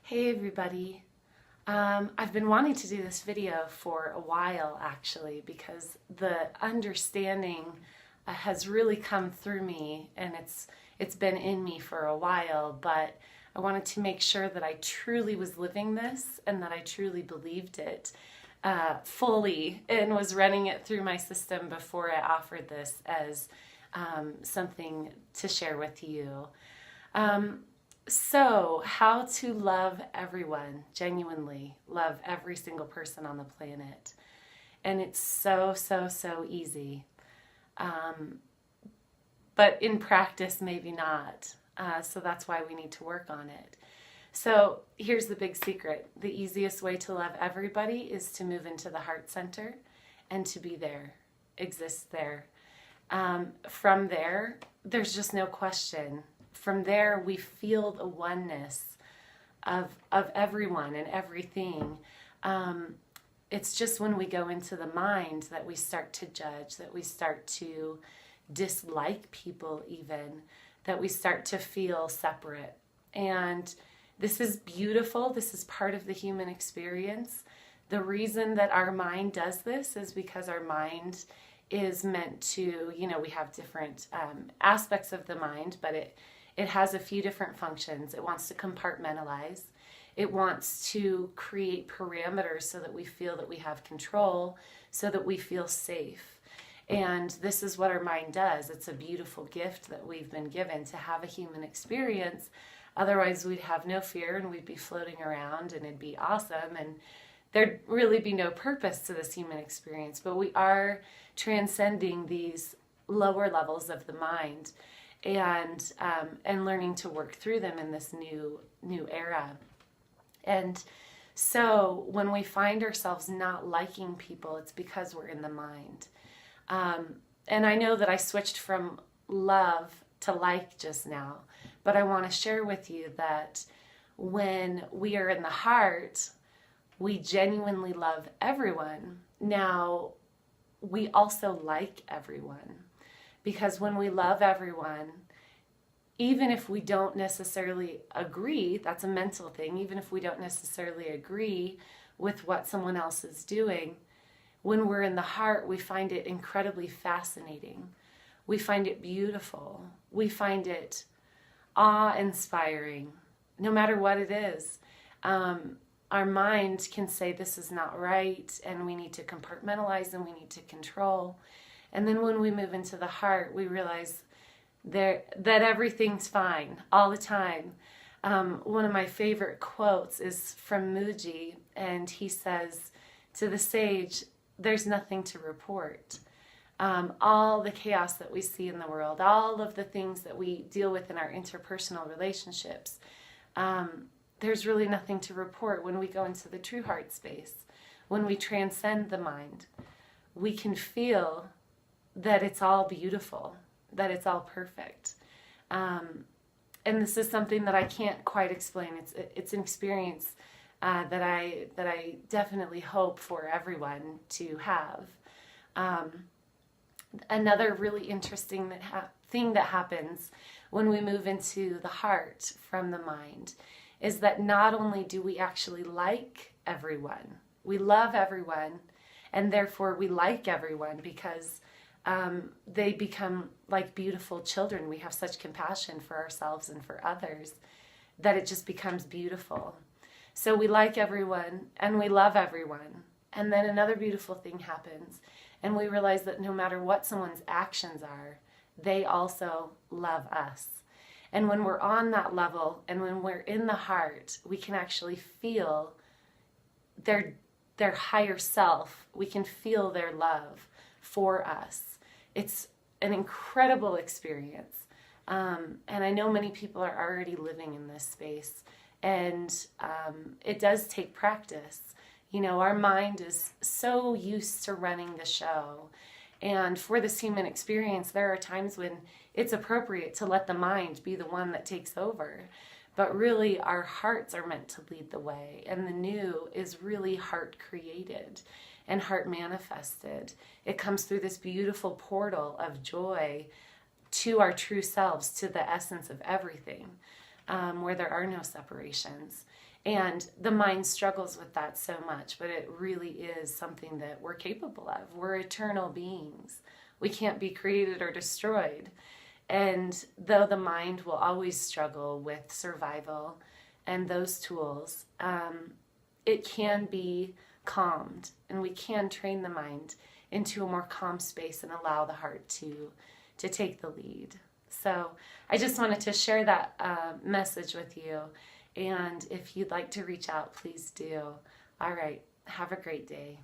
Hey everybody. I've been wanting to do this video for a while actually because the understanding has really come through me, and it's been in me for a while, but I wanted to make sure that I truly was living this and that I truly believed it fully and was running it through my system before I offered this as something to share with you. So, how to love everyone, genuinely love every single person on the planet. And it's so easy. But in practice, maybe not. So that's why we need to work on it. So here's the big secret. The easiest way to love everybody is to move into the heart center and to be there, exist there. From there, there's just no question. From there, we feel the oneness of everyone and everything. It's just when we go into the mind that we start to judge, that we start to dislike people even, that we start to feel separate. And this is beautiful. This is part of the human experience. The reason that our mind does this is because our mind is meant to, we have different aspects of the mind, but it has a few different functions. It wants to compartmentalize. It wants to create parameters so that we feel that we have control, so that we feel safe. And this is what our mind does. It's a beautiful gift that we've been given to have a human experience. Otherwise, we'd have no fear and we'd be floating around and it'd be awesome. And there'd really be no purpose to this human experience. But we are transcending these lower levels of the mind and learning to work through them in this new era. And so when we find ourselves not liking people, it's because we're in the mind. And I know that I switched from love to like just now, but I want to share with you that when we are in the heart, we genuinely love everyone. Now, we also like everyone. Because when we love everyone, even if we don't necessarily agree, that's a mental thing, even if we don't necessarily agree with what someone else is doing, when we're in the heart, we find it incredibly fascinating. We find it beautiful. We find it awe-inspiring, no matter what it is. Our mind can say this is not right, and we need to compartmentalize and we need to control. And then when we move into the heart, we realize that everything's fine all the time. One of my favorite quotes is from Muji, and he says to the sage, "There's nothing to report." All the chaos that we see in the world, all of the things that we deal with in our interpersonal relationships, there's really nothing to report when we go into the true heart space. When we transcend the mind, we can feel that it's all beautiful, that it's all perfect. And this is something that I can't quite explain. It's an experience that I definitely hope for everyone to have. Another really interesting thing that happens when we move into the heart from the mind is that not only do we actually like everyone, we love everyone, and therefore we like everyone because they become like beautiful children. We have such compassion for ourselves and for others that it just becomes beautiful. So we like everyone and we love everyone. And then another beautiful thing happens, and we realize that no matter what someone's actions are, they also love us. And when we're on that level and when we're in the heart, we can actually feel their higher self. We can feel their love for us. It's an incredible experience. And I know many people are already living in this space. And it does take practice. Our mind is so used to running the show. And for this human experience, there are times when it's appropriate to let the mind be the one that takes over. But really, our hearts are meant to lead the way. And the new is really heart created and heart manifested. It comes through this beautiful portal of joy to our true selves, to the essence of everything, where there are no separations. And the mind struggles with that so much, but it really is something that we're capable of. We're eternal beings. We can't be created or destroyed. And though the mind will always struggle with survival and those tools, it can be calmed, and we can train the mind into a more calm space and allow the heart to take the lead. So I just wanted to share that message with you. And if you'd like to reach out, please do. All right. Have a great day.